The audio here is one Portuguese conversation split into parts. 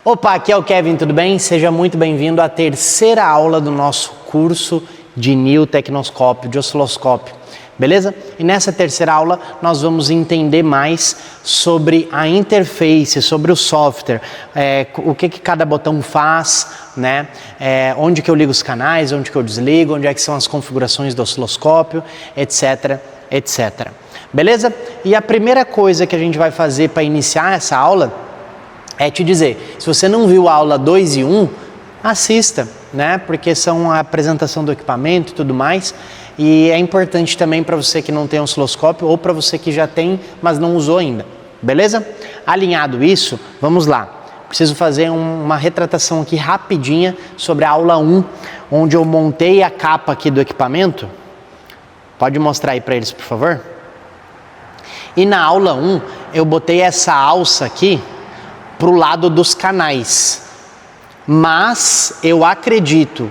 Opa, aqui é o Kevin, tudo bem? Seja muito bem-vindo à terceira aula do nosso curso de Neo-Tecnoscópio, de osciloscópio, beleza? E nessa terceira aula nós vamos entender mais sobre a interface, sobre o software, o que cada botão faz, né? Onde que eu ligo os canais, onde que eu desligo, onde é que são as configurações do osciloscópio, etc, etc. Beleza? E a primeira coisa que a gente vai fazer para iniciar essa aula é te dizer, se você não viu a aula 2 e 1, assista, né? Porque são a apresentação do equipamento e tudo mais. E é importante também para você que não tem osciloscópio ou para você que já tem, mas não usou ainda. Beleza? Alinhado isso, vamos lá. Preciso fazer uma retratação aqui rapidinha sobre a aula 1, onde eu montei a capa aqui do equipamento. Pode mostrar aí para eles, por favor? E na aula 1, eu botei essa alça aqui para o lado dos canais, mas eu acredito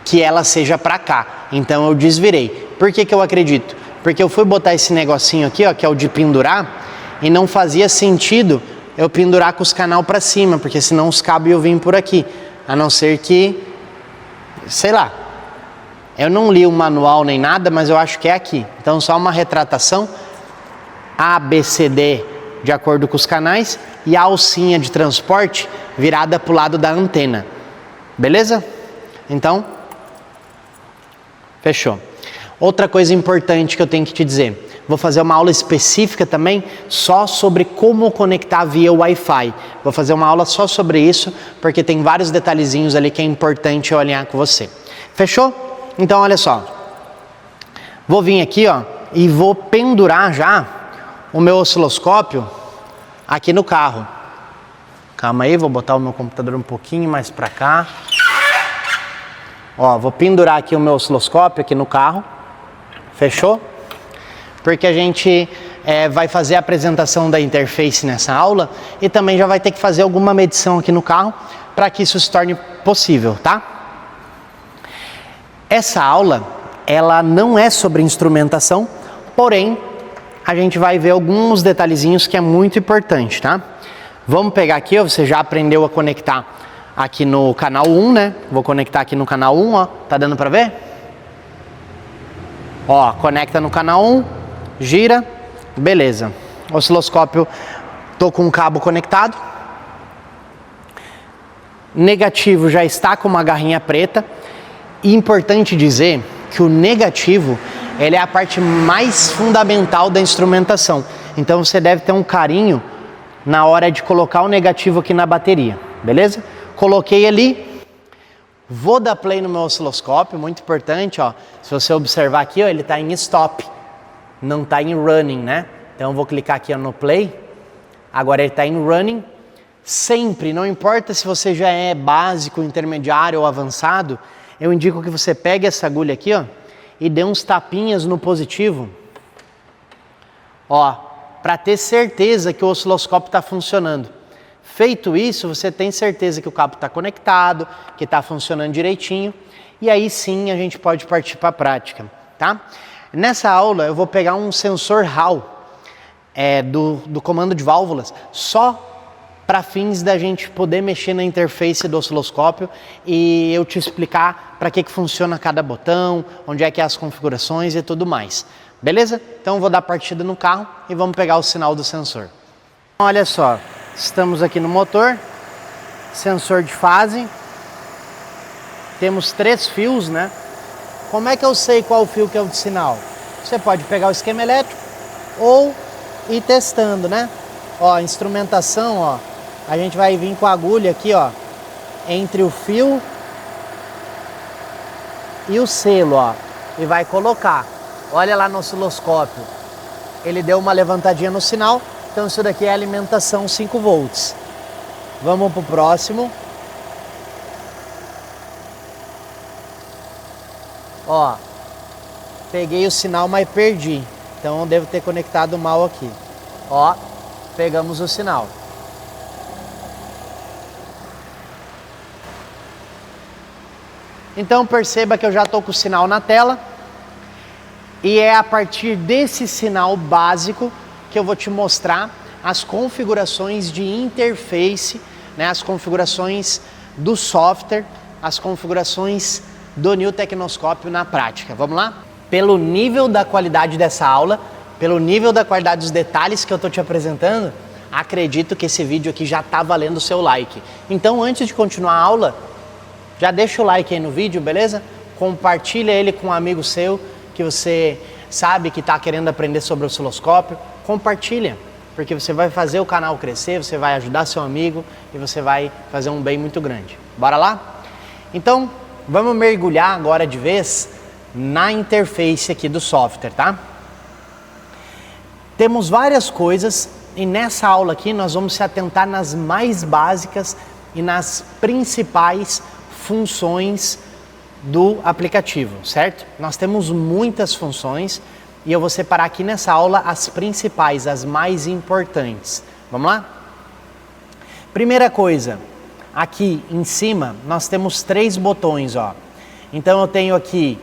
que ela seja para cá, então eu desvirei. Por que eu acredito? Porque eu fui botar esse negocinho aqui, ó, que é o de pendurar, e não fazia sentido eu pendurar com os canal para cima, porque senão os cabos iam vir por aqui, a não ser que, sei lá, eu não li o manual nem nada, mas eu acho que é aqui. Então só uma retratação, A, B, C, D, de acordo com os canais, e a alcinha de transporte virada para o lado da antena. Beleza? Então, fechou. Outra coisa importante que eu tenho que te dizer, vou fazer uma aula específica também só sobre como conectar via Wi-Fi. Vou fazer uma aula só sobre isso, porque tem vários detalhezinhos ali que é importante eu alinhar com você. Fechou? Então, olha só. Vou vir aqui, ó, e vou pendurar já o meu osciloscópio aqui no carro. Calma aí, vou botar o meu computador um pouquinho mais para cá. Ó, vou pendurar aqui o meu osciloscópio aqui no carro. Fechou? Porque a gente vai fazer a apresentação da interface nessa aula e também já vai ter que fazer alguma medição aqui no carro para que isso se torne possível, tá? Essa aula, ela não é sobre instrumentação, porém a gente vai ver alguns detalhezinhos que é muito importante, tá? Vamos pegar aqui, ó, você já aprendeu a conectar aqui no canal 1, né? Vou conectar aqui no canal 1, ó. Tá dando pra ver? Ó, conecta no canal 1, gira, beleza. Osciloscópio, tô com um cabo conectado. Negativo já está com uma garrinha preta. E importante dizer que o negativo, ele é a parte mais fundamental da instrumentação. Então você deve ter um carinho na hora de colocar o negativo aqui na bateria, beleza? Coloquei ali, vou dar play no meu osciloscópio, muito importante, ó. Se você observar aqui, ó, ele está em stop, não está em running, né? Então eu vou clicar aqui, ó, no play, agora ele está em running. Sempre, não importa se você já é básico, intermediário ou avançado, eu indico que você pegue essa agulha aqui, ó, e dê uns tapinhas no positivo, ó, para ter certeza que o osciloscópio está funcionando. Feito isso, você tem certeza que o cabo está conectado, que está funcionando direitinho, e aí sim a gente pode partir para a prática, tá? Nessa aula eu vou pegar um sensor Hall do comando de válvulas, só para fins da gente poder mexer na interface do osciloscópio e eu te explicar para que funciona cada botão, onde é que é as configurações e tudo mais. Beleza? Então eu vou dar partida no carro e vamos pegar o sinal do sensor. Olha só, estamos aqui no motor, sensor de fase, temos 3 fios, né? Como é que eu sei qual fio que é o de sinal? Você pode pegar o esquema elétrico ou ir testando, né? Ó, instrumentação, ó, a gente vai vir com a agulha aqui, ó, entre o fio e o selo, ó, e vai colocar. Olha lá no osciloscópio, ele deu uma levantadinha no sinal, então isso daqui é alimentação 5 volts. Vamos pro próximo. Ó, peguei o sinal, mas perdi, então eu devo ter conectado mal aqui. Ó, pegamos o sinal. Então perceba que eu já estou com o sinal na tela. E é a partir desse sinal básico que eu vou te mostrar as configurações de interface né, as configurações do software, as configurações do New Tecnoscópio na prática. Vamos lá? Pelo nível da qualidade dessa aula, pelo nível da qualidade dos detalhes que eu estou te apresentando, acredito que esse vídeo aqui já está valendo o seu like. Então, antes de continuar a aula, já deixa o like aí no vídeo, beleza? Compartilha ele com um amigo seu que você sabe que está querendo aprender sobre o osciloscópio. Compartilha, porque você vai fazer o canal crescer, você vai ajudar seu amigo e você vai fazer um bem muito grande. Bora lá? Então, vamos mergulhar agora de vez na interface aqui do software, tá? Temos várias coisas e nessa aula aqui nós vamos se atentar nas mais básicas e nas principais funções do aplicativo, certo? Nós temos muitas funções e eu vou separar aqui nessa aula as principais, as mais importantes. Vamos lá? Primeira coisa, aqui em cima nós temos 3 botões, ó. Então eu tenho aqui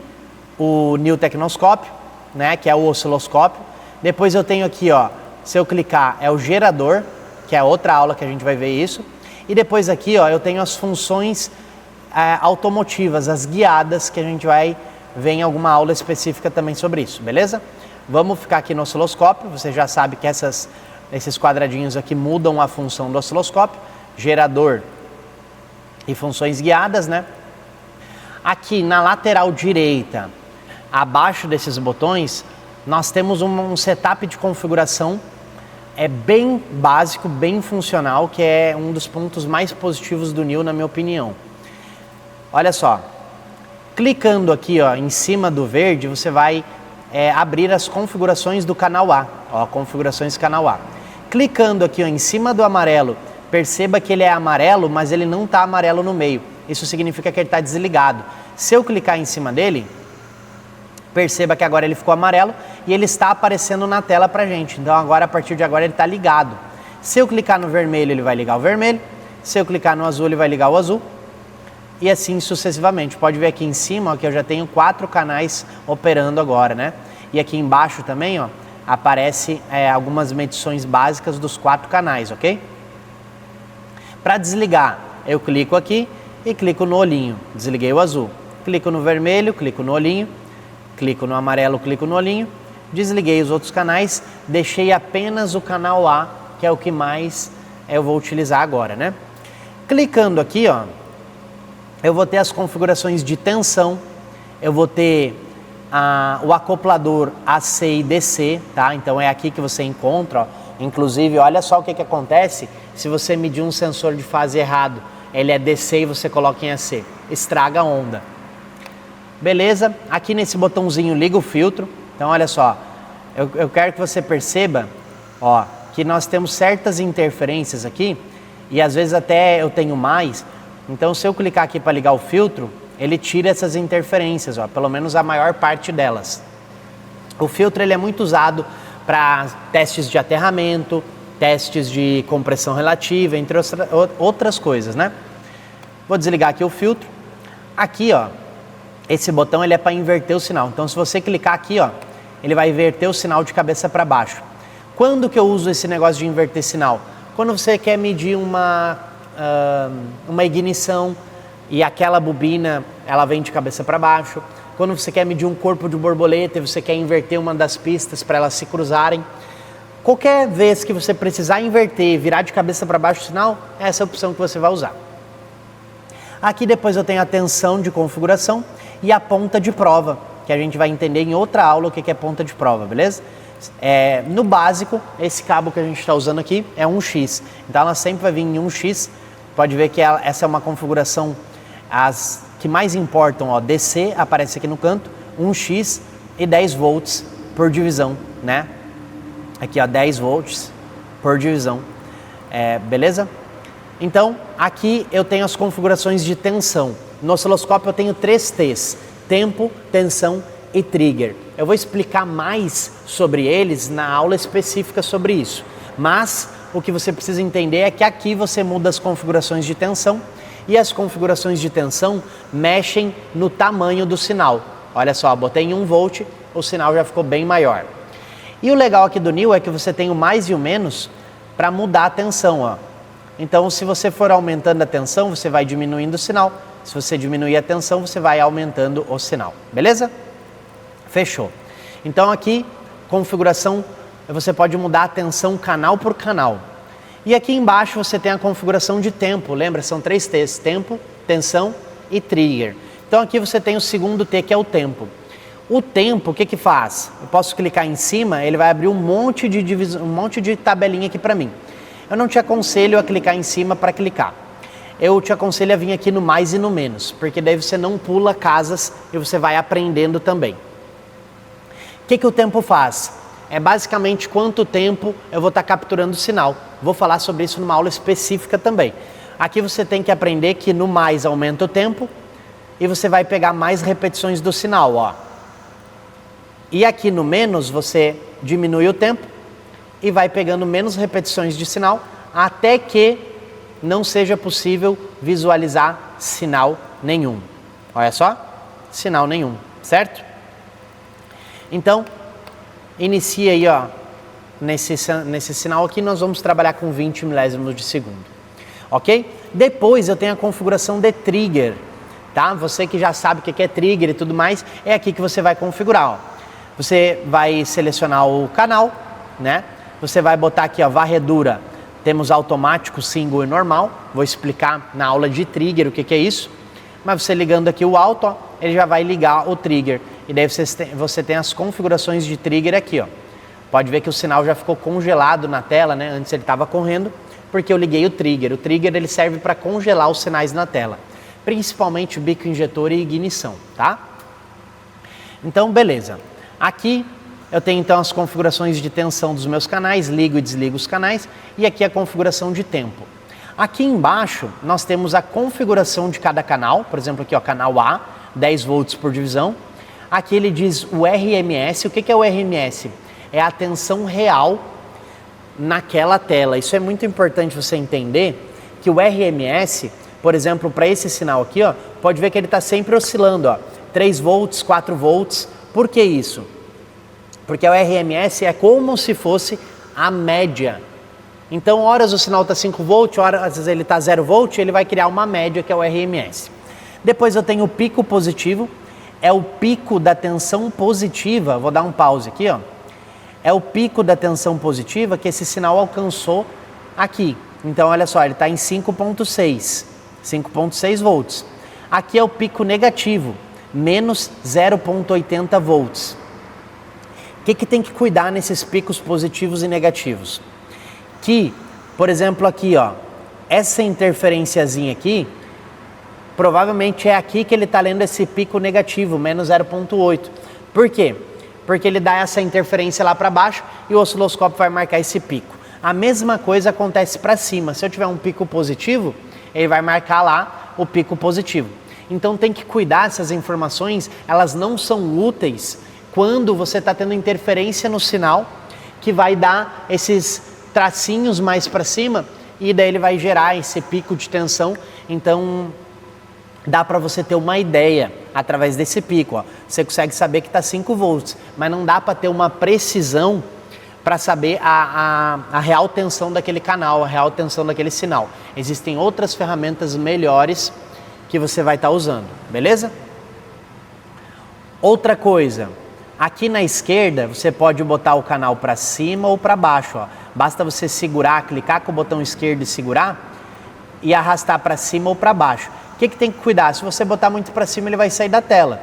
o New Tecnoscópio, né, que é o osciloscópio. Depois eu tenho aqui, ó, se eu clicar, é o gerador, que é outra aula que a gente vai ver isso. E depois aqui, ó, eu tenho as funções automotivas, as guiadas, que a gente vai ver em alguma aula específica também sobre isso, beleza? Vamos ficar aqui no osciloscópio, você já sabe que esses quadradinhos aqui mudam a função do osciloscópio, gerador e funções guiadas, né? Aqui na lateral direita, abaixo desses botões, nós temos um setup de configuração bem básico, bem funcional, que é um dos pontos mais positivos do New, na minha opinião. Olha só, clicando aqui, ó, em cima do verde, você vai abrir as configurações do canal A, ó, configurações canal A. Clicando aqui, ó, em cima do amarelo, perceba que ele é amarelo, mas ele não está amarelo no meio. Isso significa que ele está desligado. Se eu clicar em cima dele, perceba que agora ele ficou amarelo e ele está aparecendo na tela pra gente. Então agora, a partir de agora, ele está ligado. Se eu clicar no vermelho, ele vai ligar o vermelho. Se eu clicar no azul, ele vai ligar o azul. E assim sucessivamente. Pode ver aqui em cima, ó, que eu já tenho 4 canais operando agora, né? E aqui embaixo também, ó, aparece algumas medições básicas dos 4 canais, ok? Para desligar, eu clico aqui e clico no olhinho. Desliguei o azul. Clico no vermelho, clico no olhinho. Clico no amarelo, clico no olhinho. Desliguei os outros canais. Deixei apenas o canal A, que é o que mais eu vou utilizar agora, né? Clicando aqui, ó, eu vou ter as configurações de tensão, eu vou ter o acoplador AC e DC, tá? Então é aqui que você encontra, ó. Inclusive, olha só o que acontece se você medir um sensor de fase errado, ele é DC e você coloca em AC, estraga a onda. Beleza? Aqui nesse botãozinho liga o filtro, então olha só, eu quero que você perceba, ó, que nós temos certas interferências aqui, e às vezes até eu tenho mais. Então, se eu clicar aqui para ligar o filtro, ele tira essas interferências, ó, pelo menos a maior parte delas. O filtro ele é muito usado para testes de aterramento, testes de compressão relativa, entre outras coisas, né? Vou desligar aqui o filtro. Aqui, ó, esse botão ele é para inverter o sinal. Então, se você clicar aqui, ó, ele vai inverter o sinal de cabeça para baixo. Quando que eu uso esse negócio de inverter sinal? Quando você quer medir uma ignição e aquela bobina ela vem de cabeça para baixo. Quando você quer medir um corpo de borboleta e você quer inverter uma das pistas para elas se cruzarem. Qualquer vez que você precisar inverter e virar de cabeça para baixo o sinal, essa é a opção que você vai usar. Aqui depois eu tenho a tensão de configuração e a ponta de prova, que a gente vai entender em outra aula o que é ponta de prova, beleza? No básico, esse cabo que a gente está usando aqui é 1x, então ela sempre vai vir em 1x. Pode ver que essa é uma configuração, as que mais importam, ó, DC aparece aqui no canto, 1x e 10 volts por divisão, né? Aqui, ó, 10 volts por divisão, beleza? Então, aqui eu tenho as configurações de tensão. No osciloscópio eu tenho 3 T's, tempo, tensão e trigger. Eu vou explicar mais sobre eles na aula específica sobre isso, mas o que você precisa entender é que aqui você muda as configurações de tensão e as configurações de tensão mexem no tamanho do sinal. Olha só, botei em 1 volt, o sinal já ficou bem maior. E o legal aqui do New é que você tem o mais e o menos para mudar a tensão, ó. Então, se você for aumentando a tensão, você vai diminuindo o sinal. Se você diminuir a tensão, você vai aumentando o sinal. Beleza? Fechou. Então, aqui, configuração, você pode mudar a tensão canal por canal. E aqui embaixo você tem a configuração de tempo. Lembra? São 3 T's. Tempo, tensão e trigger. Então, aqui você tem o segundo T, que é o tempo. O tempo, o que que faz? Eu posso clicar em cima, ele vai abrir um monte de tabelinha aqui para mim. Eu não te aconselho a clicar em cima para clicar. Eu te aconselho a vir aqui no mais e no menos, porque daí você não pula casas e você vai aprendendo também. O que que o tempo faz? É basicamente quanto tempo eu vou estar capturando o sinal. Vou falar sobre isso numa aula específica também. Aqui você tem que aprender que no mais aumenta o tempo e você vai pegar mais repetições do sinal, ó. E aqui no menos você diminui o tempo e vai pegando menos repetições de sinal até que não seja possível visualizar sinal nenhum. Olha só, sinal nenhum, certo? Então, inicia aí, ó, nesse sinal aqui nós vamos trabalhar com 20 milésimos de segundo, ok? Depois eu tenho a configuração de trigger, tá? Você que já sabe o que é trigger e tudo mais, é aqui que você vai configurar, ó. Você vai selecionar o canal, né? Você vai botar aqui, ó, varredura. Temos automático, single e normal. Vou explicar na aula de trigger o que é isso. Mas você ligando aqui o alto, ó, ele já vai ligar o trigger. E daí você tem as configurações de trigger aqui, ó. Pode ver que o sinal já ficou congelado na tela, né? Antes ele estava correndo, porque eu liguei o trigger. O trigger ele serve para congelar os sinais na tela. Principalmente o bico injetor e ignição, tá? Então, beleza. Aqui eu tenho então as configurações de tensão dos meus canais, ligo e desligo os canais, e aqui a configuração de tempo. Aqui embaixo nós temos a configuração de cada canal, por exemplo aqui, ó, canal A, 10 volts por divisão. Aqui ele diz o RMS. O que é o RMS? É a tensão real naquela tela. Isso é muito importante você entender que o RMS, por exemplo, para esse sinal aqui, ó, pode ver que ele está sempre oscilando, ó, 3 volts, 4 volts. Por que isso? Porque o RMS é como se fosse a média. Então, horas o sinal está 5 volts, horas ele está 0 volts, ele vai criar uma média que é o RMS. Depois eu tenho o pico positivo, é o pico da tensão positiva. Vou dar um pause aqui, ó. É o pico da tensão positiva que esse sinal alcançou aqui. Então, olha só, ele está em 5,6 volts. Aqui é o pico negativo, menos 0,80 volts. O que tem que cuidar nesses picos positivos e negativos? Que, por exemplo, aqui, ó, essa interferenciazinha aqui, provavelmente é aqui que ele está lendo esse pico negativo, menos 0,8. Por quê? Porque ele dá essa interferência lá para baixo e o osciloscópio vai marcar esse pico. A mesma coisa acontece para cima. Se eu tiver um pico positivo, ele vai marcar lá o pico positivo. Então tem que cuidar, essas informações, elas não são úteis quando você está tendo interferência no sinal, que vai dar esses tracinhos mais para cima e daí ele vai gerar esse pico de tensão. Então dá para você ter uma ideia através desse pico, ó. Você consegue saber que está 5 volts, mas não dá para ter uma precisão para saber a real tensão daquele canal, a real tensão daquele sinal. Existem outras ferramentas melhores que você vai estar usando, beleza? Outra coisa, aqui na esquerda você pode botar o canal para cima ou para baixo, ó. Basta você segurar, clicar com o botão esquerdo e segurar e arrastar para cima ou para baixo. O que tem que cuidar? Se você botar muito para cima, ele vai sair da tela.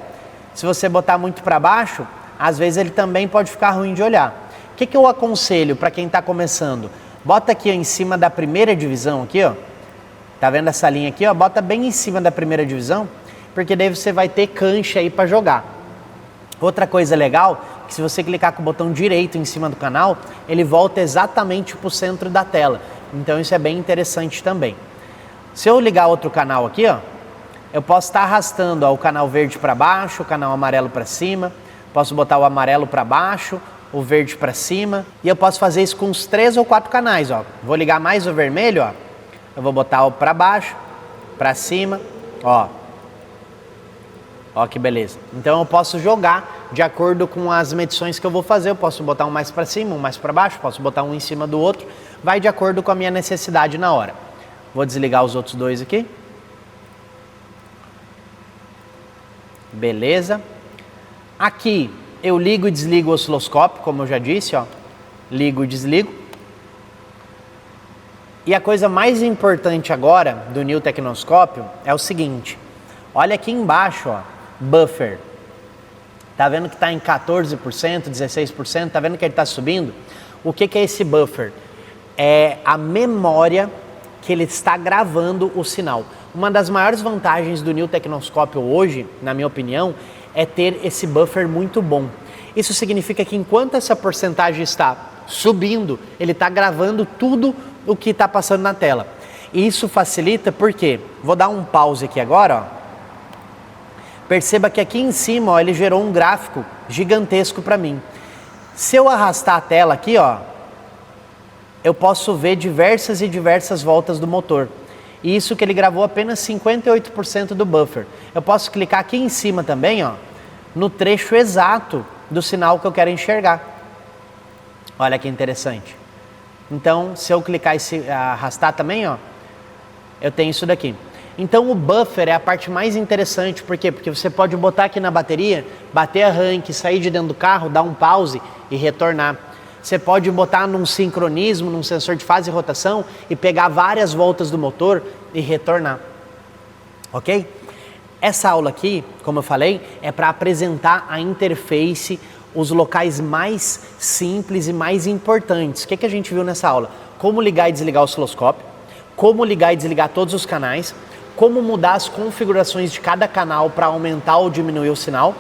Se você botar muito para baixo, às vezes ele também pode ficar ruim de olhar. O que eu aconselho para quem está começando? Bota aqui, ó, em cima da primeira divisão aqui, ó. Tá vendo essa linha aqui, ó? Bota bem em cima da primeira divisão, porque daí você vai ter cancha aí para jogar. Outra coisa legal, que se você clicar com o botão direito em cima do canal, ele volta exatamente para o centro da tela. Então isso é bem interessante também. Se eu ligar outro canal aqui, ó, eu posso estar arrastando, ó, o canal verde para baixo, o canal amarelo para cima, posso botar o amarelo para baixo, o verde para cima, e eu posso fazer isso com uns 3 ou 4 canais, ó. Vou ligar mais o vermelho, ó. Eu vou botar o para baixo, para cima, ó. Ó que beleza. Então eu posso jogar de acordo com as medições que eu vou fazer. Eu posso botar um mais para cima, um mais para baixo, posso botar um em cima do outro. Vai de acordo com a minha necessidade na hora. Vou desligar os outros dois aqui. Beleza. Aqui eu ligo e desligo o osciloscópio, como eu já disse, ó. Ligo e desligo. E a coisa mais importante agora do New Tecnoscópio é o seguinte. Olha aqui embaixo, ó, buffer. Tá vendo que está em 14%, 16%? Tá vendo que ele está subindo? O que é esse buffer? É a memória que ele está gravando o sinal. Uma das maiores vantagens do New Tecnoscópio hoje, na minha opinião, é ter esse buffer muito bom. Isso significa que enquanto essa porcentagem está subindo, ele está gravando tudo o que está passando na tela. E isso facilita porque, vou dar um pause aqui agora, ó. Perceba que aqui em cima, ó, ele gerou um gráfico gigantesco para mim. Se eu arrastar a tela aqui, ó, eu posso ver diversas e diversas voltas do motor. E isso que ele gravou apenas 58% do buffer. Eu posso clicar aqui em cima também, ó, no trecho exato do sinal que eu quero enxergar. Olha que interessante. Então, se eu clicar e arrastar também, ó, eu tenho isso daqui. Então o buffer é a parte mais interessante, por quê? Porque você pode botar aqui na bateria, bater arranque, sair de dentro do carro, dar um pause e retornar. Você pode botar num sincronismo, num sensor de fase e rotação e pegar várias voltas do motor e retornar. Ok? Essa aula aqui, como eu falei, é para apresentar a interface, os locais mais simples e mais importantes. O que a gente viu nessa aula? Como ligar e desligar o osciloscópio, como ligar e desligar todos os canais, como mudar as configurações de cada canal para aumentar ou diminuir o sinal,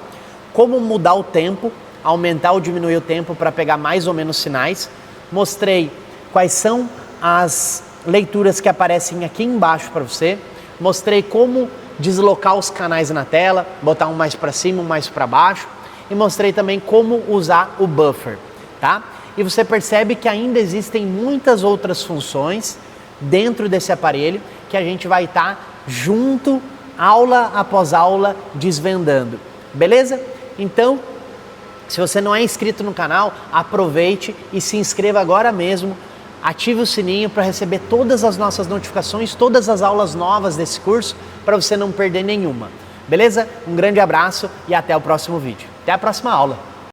como mudar o tempo, aumentar ou diminuir o tempo para pegar mais ou menos sinais. Mostrei quais são as leituras que aparecem aqui embaixo para você. Mostrei como deslocar os canais na tela, botar um mais para cima, um mais para baixo. E mostrei também como usar o buffer, tá? E você percebe que ainda existem muitas outras funções dentro desse aparelho que a gente vai estar junto, aula após aula, desvendando. Beleza? Então, se você não é inscrito no canal, aproveite e se inscreva agora mesmo. Ative o sininho para receber todas as nossas notificações, todas as aulas novas desse curso, para você não perder nenhuma. Beleza? Um grande abraço e até o próximo vídeo. Até a próxima aula.